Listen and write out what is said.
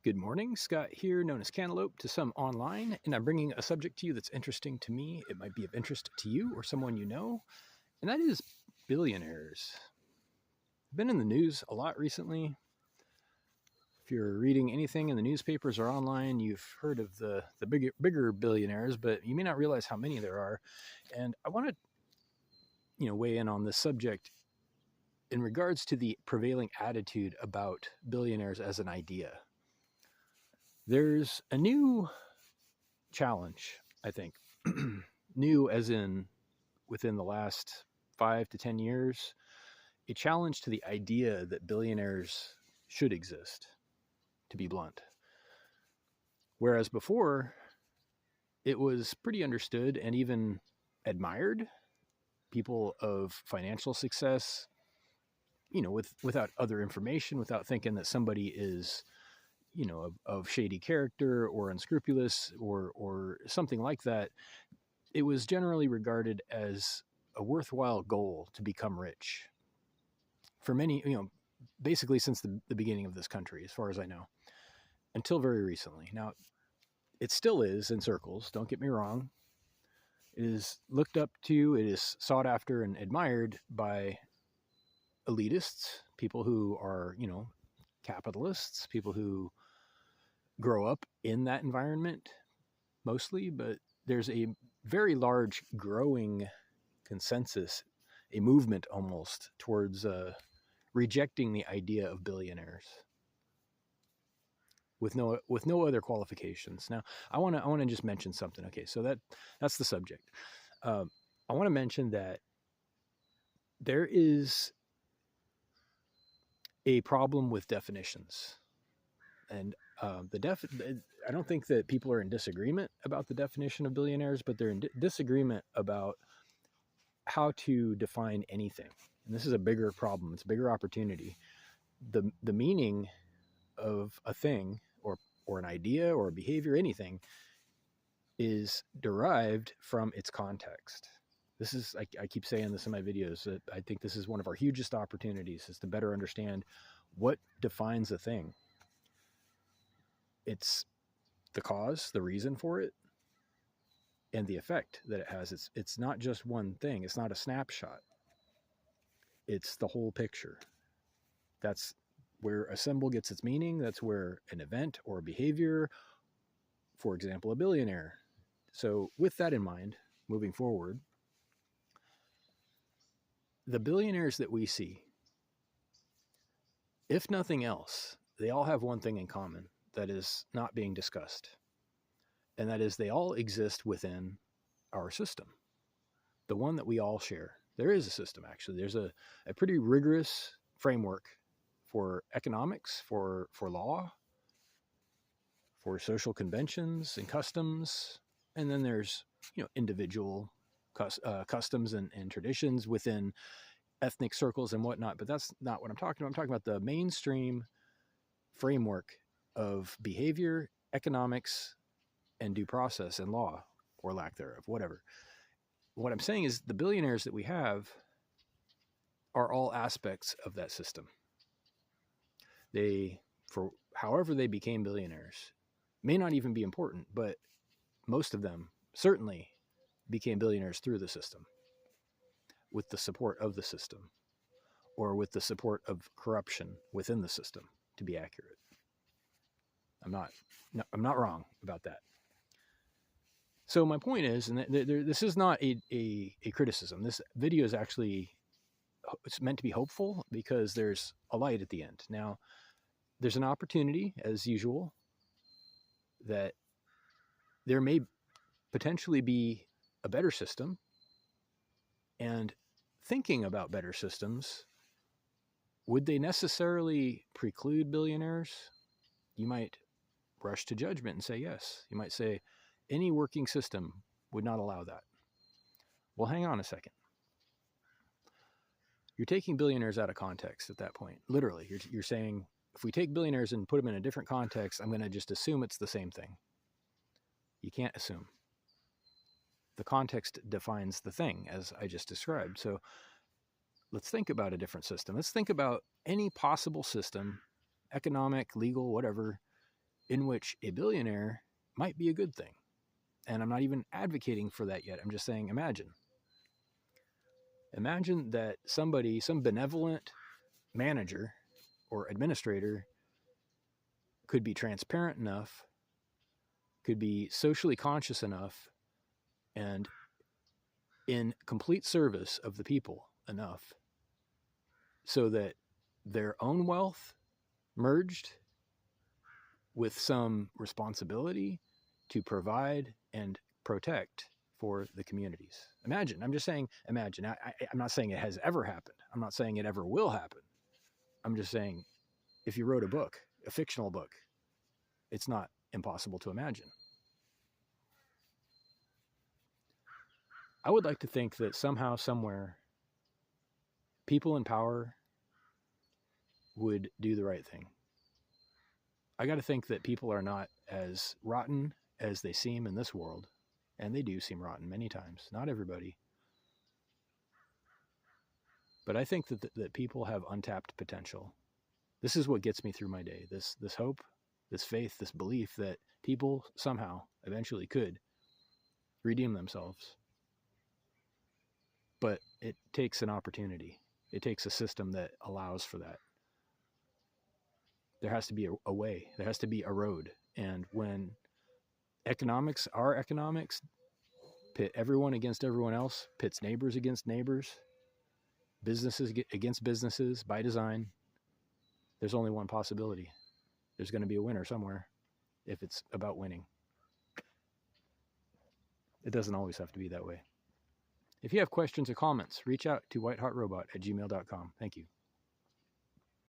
Good morning, Scott here, known as Cantaloupe to some online, and I'm bringing a subject to you that's interesting to me. It might be of interest to you or someone you know, and that is billionaires. Been in the news a lot recently. If you're reading anything in the newspapers or online, you've heard of the bigger billionaires, but you may not realize how many there are. And I want to, weigh in on this subject in regards to the prevailing attitude about billionaires as an idea. There's a new challenge, I think. New as in within the last 5 to 10 years, a challenge to the idea that billionaires should exist, to be blunt. Whereas before, it was pretty understood and even admired. People of financial success, without other information, without thinking that somebody is of shady character or unscrupulous or something like that, it was generally regarded as a worthwhile goal to become rich. For many, basically since the beginning of this country, as far as I know, until very recently. Now, it still is in circles, don't get me wrong. It is looked up to, it is sought after and admired by elitists, people who are, capitalists, people who grow up in that environment mostly, but there's a very large growing consensus, a movement almost towards rejecting the idea of billionaires with no other qualifications. Now, I want to just mention something. Okay, so that's the subject. I want to mention that there is a problem with definitions, and I don't think that people are in disagreement about the definition of billionaires, but they're in disagreement about how to define anything. And this is a bigger problem. It's a bigger opportunity. The meaning of a thing or an idea or a behavior, anything, is derived from its context. This is, I keep saying this in my videos, that I think this is one of our hugest opportunities, is to better understand what defines a thing. It's the cause, the reason for it, and the effect that it has. It's not just one thing. It's not a snapshot. It's the whole picture. That's where a symbol gets its meaning. That's where an event or a behavior, for example, a billionaire. So with that in mind, moving forward, the billionaires that we see, if nothing else, they all have one thing in common that is not being discussed. And that is they all exist within our system, the one that we all share. There is a system, actually. There's a pretty rigorous framework for economics, for law, for social conventions and customs. And then there's, individual customs and traditions within ethnic circles and whatnot. But that's not what I'm talking about. I'm talking about the mainstream framework of behavior, economics, and due process and law, or lack thereof, whatever. What I'm saying is the billionaires that we have are all aspects of that system. They, for however they became billionaires, may not even be important, but most of them certainly became billionaires through the system, with the support of the system, or with the support of corruption within the system, to be accurate. I'm not wrong about that. So my point is, and this is not a criticism. This video is actually, it's meant to be hopeful because there's a light at the end. Now, there's an opportunity, as usual, that there may potentially be a better system, and thinking about better systems, would they necessarily preclude billionaires? You might rush to judgment and say yes. You might say any working system would not allow that. Well, hang on a second. You're taking billionaires out of context at that point. Literally, you're saying, if we take billionaires and put them in a different context, I'm going to just assume it's the same thing. You can't assume. The context defines the thing, as I just described. So let's think about a different system. Let's think about any possible system, economic, legal, whatever, in which a billionaire might be a good thing. And I'm not even advocating for that yet. I'm just saying, imagine that somebody, some benevolent manager or administrator could be transparent enough, could be socially conscious enough, and in complete service of the people enough so that their own wealth merged with some responsibility to provide and protect for the communities. Imagine, I'm just saying, imagine. I'm not saying it has ever happened. I'm not saying it ever will happen. I'm just saying, if you wrote a book, a fictional book, it's not impossible to imagine. I would like to think that somehow, somewhere, people in power would do the right thing. I got to think that people are not as rotten as they seem in this world. And they do seem rotten many times. Not everybody. But I think that people have untapped potential. This is what gets me through my day. This hope, this faith, this belief that people somehow eventually could redeem themselves. But it takes an opportunity. It takes a system that allows for that. There has to be a way. There has to be a road. And when our economics, pit everyone against everyone else, pits neighbors against neighbors, businesses against businesses by design, there's only one possibility. There's going to be a winner somewhere if it's about winning. It doesn't always have to be that way. If you have questions or comments, reach out to whiteheartrobot@gmail.com. Thank you.